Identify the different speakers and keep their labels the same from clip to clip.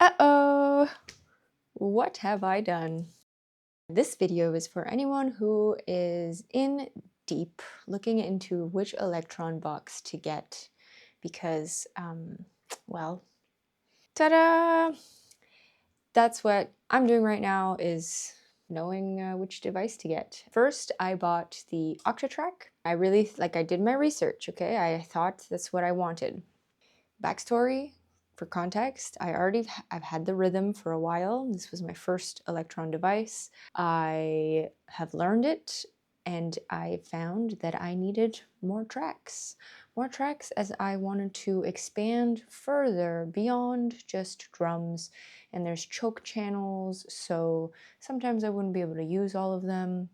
Speaker 1: Uh-oh! What have I done? This video is for anyone who is in deep looking into which Elektron box to get because, well, ta-da! That's what I'm doing right now, is knowing which device to get. First, I bought the Octatrack. I did my research, okay? I thought that's what I wanted. Backstory, for context, I've had the Rhythm for a while. This was my first Elektron device. I have learned it, and I found that I needed more tracks. More tracks as I wanted to expand further beyond just drums. And there's choke channels, so sometimes I wouldn't be able to use all of them.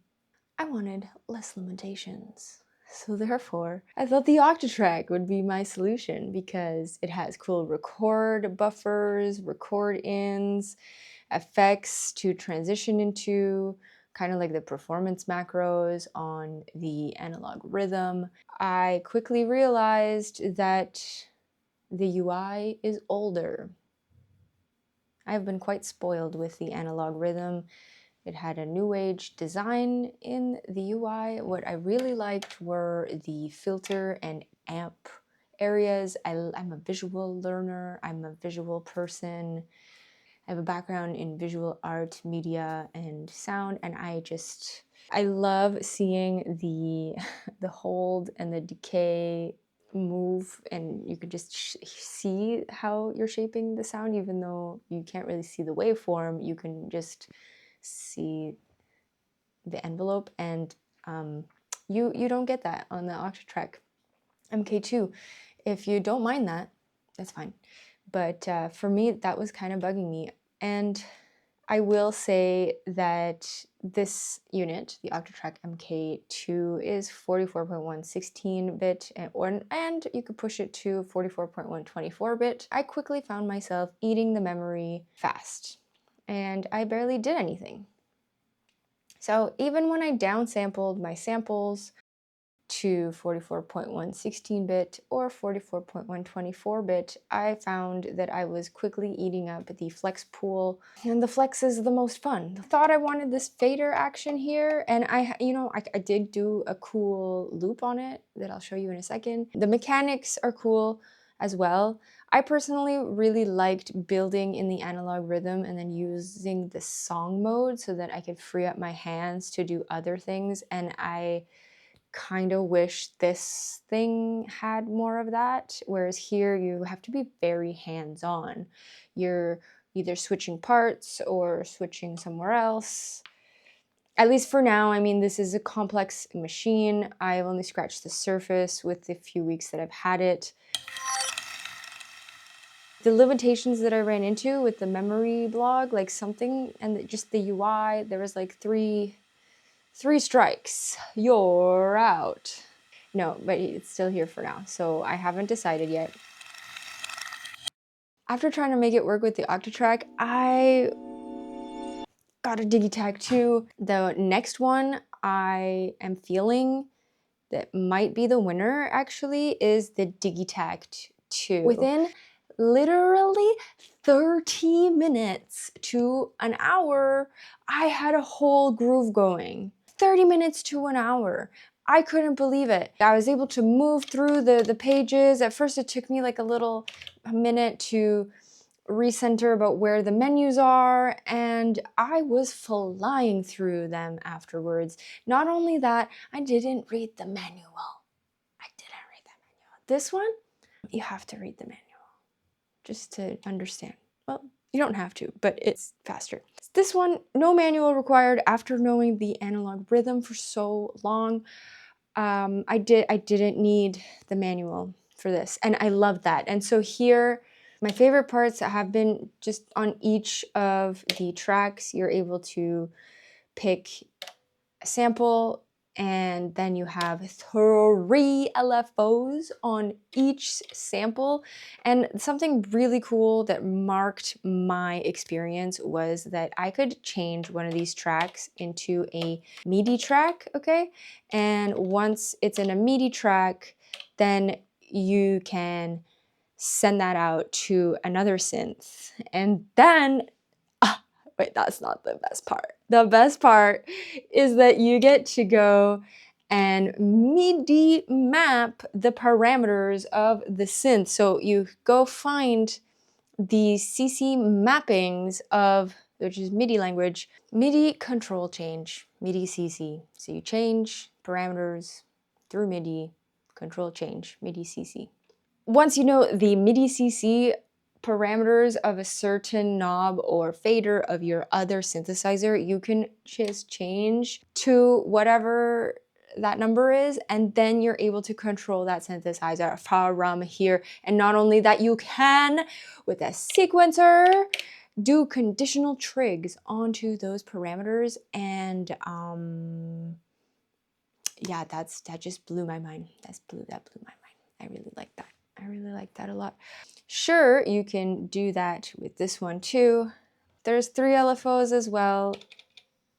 Speaker 1: I wanted less limitations. So therefore, I thought the Octatrack would be my solution because it has cool record buffers, record ins, effects to transition into, kind of like the performance macros on the analog Rhythm. I quickly realized that the UI is older. I've been quite spoiled with the analog Rhythm. It had a new age design in the UI. What I really liked were the filter and amp areas. I'm a visual learner. I'm a visual person. I have a background in visual art, media, and sound, and I love seeing the hold and the decay move, and you can just see how you're shaping the sound, even though you can't really see the waveform. You can just see the envelope, and you don't get that on the Octatrack MK2. If you don't mind that, that's fine. But for me, that was kind of bugging me. And I will say that this unit, the Octatrack MK2, is 44.1 16-bit, and you could push it to 44.1 24-bit. I quickly found myself eating the memory fast, and I barely did anything. So even when I downsampled my samples to 44.1 16-bit or 44.1 24-bit, I found that I was quickly eating up the flex pool, and the flex is the most fun. I thought I wanted this fader action here, and I did do a cool loop on it that I'll show you in a second. The mechanics are cool as well. I personally really liked building in the analog Rhythm and then using the song mode so that I could free up my hands to do other things, and I kind of wish this thing had more of that, whereas here you have to be very hands-on. You're either switching parts or switching somewhere else. At least for now. I mean, this is a complex machine. I've only scratched the surface with the few weeks that I've had it. The limitations that I ran into with the memory blog, like something, and just the UI, there was like three strikes, you're out. No, but it's still here for now, so I haven't decided yet. After trying to make it work with the Octatrack, I got a Digitakt 2. The next one I am feeling that might be the winner, actually, is the Digitakt 2. Within literally 30 minutes to an hour, I had a whole groove going. 30 minutes to an hour. I couldn't believe it. I was able to move through the pages. At first it took me like a minute to recenter about where the menus are, and I was flying through them afterwards. Not only that, I didn't read the manual. This one, you have to read the manual just to understand. Well, you don't have to, but it's faster. This one, no manual required. After knowing the analog Rhythm for so long, I didn't need the manual for this, and I love that. And so here, my favorite parts have been just on each of the tracks, you're able to pick a sample, and then you have 3 LFOs on each sample. And something really cool that marked my experience was that I could change one of these tracks into a MIDI track, okay? And once it's in a MIDI track, then you can send that out to another synth. And then, wait, that's not the best part. The best part is that you get to go and MIDI map the parameters of the synth. So you go find the CC mappings of, which is MIDI language, MIDI control change, MIDI CC. So you change parameters through MIDI, control change, MIDI CC. Once you know the MIDI CC parameters of a certain knob or fader of your other synthesizer, you can just change to whatever that number is, and then you're able to control that synthesizer from here. And not only that, you can, with a sequencer, do conditional trigs onto those parameters. And yeah, that just blew my mind. That blew my mind. I really like that. I really like that a lot. Sure, you can do that with this one too. There's 3 LFOs as well,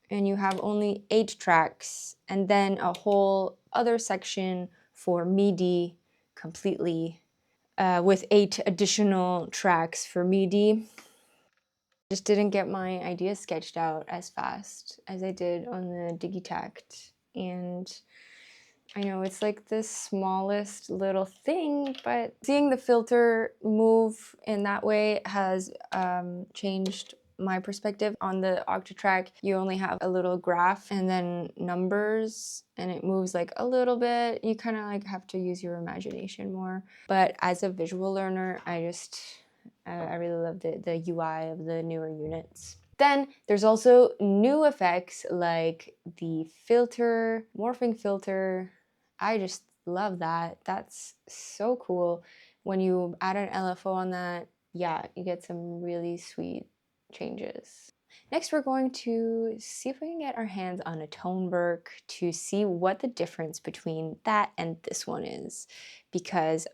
Speaker 1: and you have only 8 tracks, and then a whole other section for MIDI completely, with 8 additional tracks for MIDI. Just didn't get my idea sketched out as fast as I did on the Digitakt, and I know it's like the smallest little thing, but seeing the filter move in that way has changed my perspective. On the Octatrack, you only have a little graph and then numbers, and it moves like a little bit. You kind of like have to use your imagination more. But as a visual learner, I really love the UI of the newer units. Then there's also new effects like the filter, morphing filter. I just love that. That's so cool. When you add an LFO on that, yeah, you get some really sweet changes. Next, we're going to see if we can get our hands on a Toneberg to see what the difference between that and this one is, because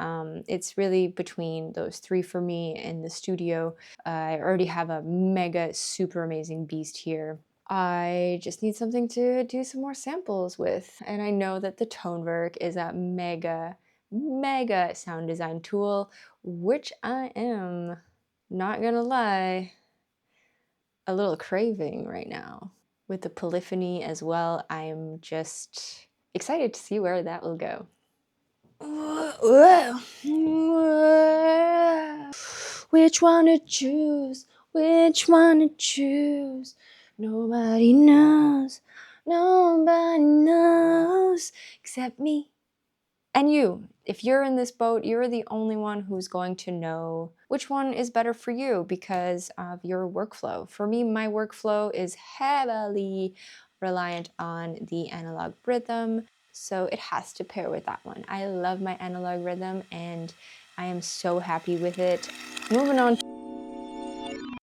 Speaker 1: it's really between those 3 for me in the studio. I already have a mega super amazing beast here. I just need something to do some more samples with, and I know that the Toneberg is a mega sound design tool, which I am, not gonna lie, a little craving right now. With the polyphony as well, I'm just excited to see where that will go. Which one to choose? Which one to choose? Nobody knows. Nobody knows except me. And you, if you're in this boat, you're the only one who's going to know which one is better for you because of your workflow. For me, my workflow is heavily reliant on the analog rhythm, so it has to pair with that one. I love my analog rhythm and I am so happy with it. Moving on